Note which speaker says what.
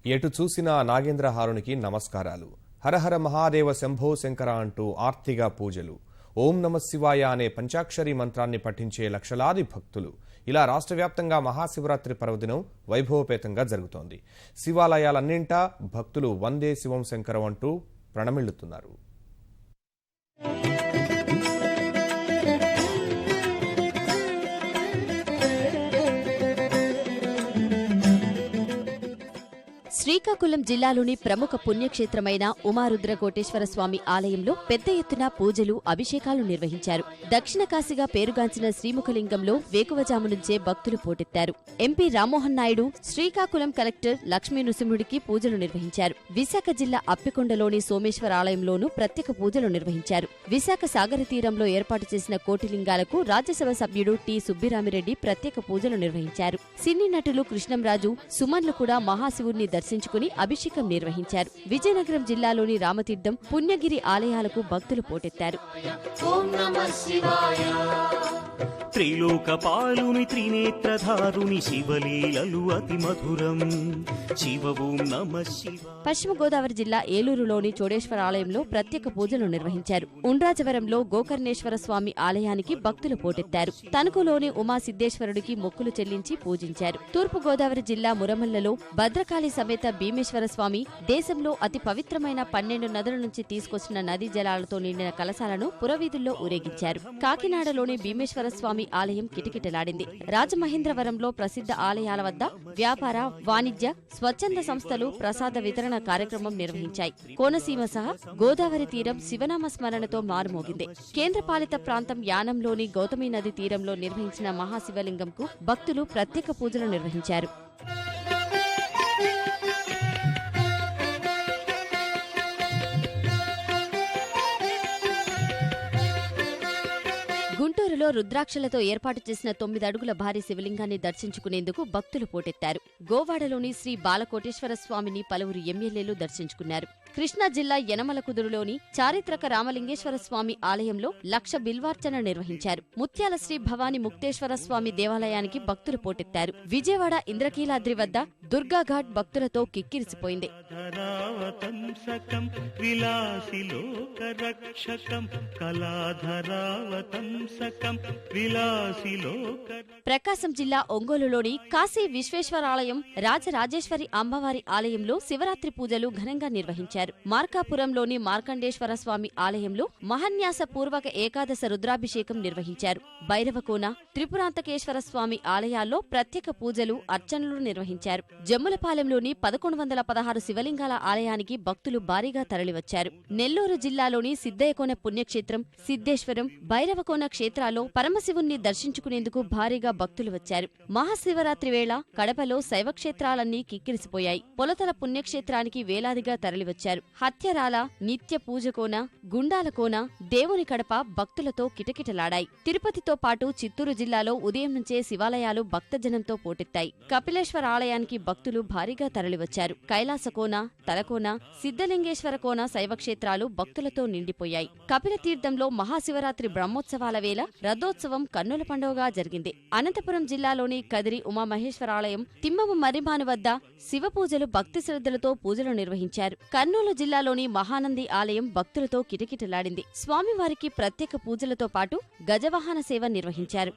Speaker 1: ఎటు చూసినా నాగేంద్రహారునికి నమస్కారాలు. హరహర మహాదేవ శంభో శంకర అంటూ ఆర్తిగా పూజలు. ఓం నమః శివాయ అనే పంచాక్షరి మంత్రాన్ని పఠించే లక్షలాది భక్తులు. ఇలా రాష్ట్ర వ్యాప్తంగా మహాశివరాత్రి పర్వదినం వైభవపేతంగా జరుగుతోంది. శివాలయాలన్నింటా భక్తులు వందే శివం శంకరం అంటూ ప్రణమిల్లుతున్నారు.
Speaker 2: శ్రీకాకుళం జిల్లాలోని ప్రముఖ పుణ్యక్షేత్రమైన ఉమారుద్ర కోటేశ్వర స్వామి ఆలయంలో పెద్ద ఎత్తున పూజలు, అభిషేకాలు నిర్వహించారు. దక్షిణ కాశీగా పేరుగాంచిన శ్రీముఖలింగంలో వేకువజాము నుంచే భక్తులు పోటెత్తారు. ఎంపీ రామ్మోహన్ నాయుడు, శ్రీకాకుళం కలెక్టర్ లక్ష్మీ నృసింహుడికి పూజలు నిర్వహించారు. విశాఖ జిల్లా అప్పికొండలోని సోమేశ్వర ఆలయంలోనూ ప్రత్యేక పూజలు నిర్వహించారు. విశాఖ సాగర తీరంలో ఏర్పాటు చేసిన కోటిలింగాలకు రాజ్యసభ సభ్యుడు టి సుబ్బిరామిరెడ్డి ప్రత్యేక పూజలు నిర్వహించారు. సినీ నటులు కృష్ణంరాజు, సుమన్లు కూడా మహాశివుణ్ణి దర్శించుకుని అభిషేకం నిర్వహించారు. విజయనగరం జిల్లాలోని రామతీర్థం, పుణ్యగిరి ఆలయాలకు భక్తులు పోటెత్తారు.
Speaker 3: త్రిలోకపాలుని త్రినేత్రధారుని శివలీలలు అతి మధురం. శివ ఓం నమః శివాయ.
Speaker 2: పశ్చిమ గోదావరి జిల్లా ఏలూరులోని చోడేశ్వర ఆలయంలో ప్రత్యేక పూజలు నిర్వహించారు. ఉండ్రాజవరంలో గోకర్ణేశ్వర స్వామి ఆలయానికి భక్తులు పోటెత్తారు. తణుకులోని ఉమాసిద్ధేశ్వరుడికి మొక్కులు చెల్లించి పూజించారు. తూర్పు గోదావరి జిల్లా మురమల్లలో భద్రకాళి సమేత భీమేశ్వర స్వామి, దేశంలో అతి పవిత్రమైన 12 నదుల నుంచి తీసుకొచ్చిన నదీ జలాలతో నిండిన కలశాలను పురవీధుల్లో ఊరేగించారు. కాకినాడలోని భీమేశ్వర స్వామి ఆలయం కిటకిటలాడింది. రాజమహేంద్రవరంలో ప్రసిద్ధ ఆలయాల వద్ద వ్యాపార, వాణిజ్య, స్వచ్ఛంద సంస్థలు ప్రసాద వితరణ కార్యక్రమం నిర్వహించాయి. కోనసీమ సహా గోదావరి తీరం శివనామ స్మరణతో మారుమోగింది. కేంద్రపాలిత ప్రాంతం యానంలోని గౌతమి నది తీరంలో నిర్వహించిన మహాశివలింగంకు భక్తులు ప్రత్యేక పూజలు నిర్వహించారు. గుంటూరులో రుద్రాక్షలతో ఏర్పాటు చేసిన 9 అడుగుల భారీ శివలింగాన్ని దర్శించుకునేందుకు భక్తులు పోటెత్తారు. గోవాడలోని శ్రీ బాలకోటేశ్వర స్వామిని పలువురు ఎమ్మెల్యేలు దర్శించుకున్నారు. కృష్ణా జిల్లా యనమలకుదురులోని చారిత్రక రామలింగేశ్వర స్వామి ఆలయంలో 1,00,000 బిల్వార్చన నిర్వహించారు. ముత్యాల శ్రీ భవానీ ముక్తేశ్వర స్వామి దేవాలయానికి భక్తులు పోటెత్తారు. విజయవాడ ఇంద్రకీలాద్రి వద్ద దుర్గాఘాట్ భక్తులతో కిక్కిరిసిపోయింది. ప్రకాశం జిల్లా ఒంగోలులోని కాశీ విశ్వేశ్వరాలయం, రాజరాజేశ్వరి అమ్మవారి ఆలయంలో శివరాత్రి పూజలు ఘనంగా నిర్వహించారు. మార్కాపురంలోని మార్కండేశ్వర స్వామి ఆలయంలో మహాన్యాస పూర్వక ఏకాదశ రుద్రాభిషేకం నిర్వహించారు. భైరవకోన, త్రిపురాంతకేశ్వర స్వామి ఆలయాల్లో ప్రత్యేక పూజలు, అర్చనలు నిర్వహించారు. జమ్ములపాలెంలోని 1116 శివలింగాల ఆలయానికి భక్తులు భారీగా తరలివచ్చారు. నెల్లూరు జిల్లాలోని సిద్దయ్యకోన పుణ్యక్షేత్రం, సిద్ధేశ్వరం, భైరవకోన క్షేత్రాల్లో పరమశివుణ్ణి దర్శించుకునేందుకు భారీగా భక్తులు వచ్చారు. మహాశివరాత్రి వేళ కడపలో శైవక్షేత్రాలన్నీ కిక్కిరిసిపోయాయి. పొలతల పుణ్యక్షేత్రానికి వేలాదిగా తరలివచ్చారు. హత్యరాల, నిత్య పూజకోన, గుండాలకోన, దేవుని కడప భక్తులతో కిటకిటలాడాయి. తిరుపతితో పాటు చిత్తూరు జిల్లాలో ఉదయం నుంచే శివాలయాలు భక్తజనంతో పోటెత్తాయి. కపిలేశ్వర ఆలయానికి భక్తులు భారీగా తరలివచ్చారు. కైలాసకోన, తలకోన, సిద్ధలింగేశ్వర కోన శైవక్షేత్రాలు భక్తులతో నిండిపోయాయి. కపిల తీర్థంలో మహాశివరాత్రి బ్రహ్మోత్సవాల వేళ రథోత్సవం కన్నుల పండుగగా జరిగింది. అనంతపురం జిల్లాలోని కదిరి ఉమామహేశ్వరాలయం, తిమ్మమ మర్రిమాను వద్ద శివపూజలు, భక్తి శ్రద్ధలతో పూజలు నిర్వహించారు. కర్నూలు జిల్లాలోని మహానంది ఆలయం భక్తులతో కిటకిటలాడింది. స్వామివారికి ప్రత్యేక పూజలతో పాటు గజవాహన సేవ నిర్వహించారు.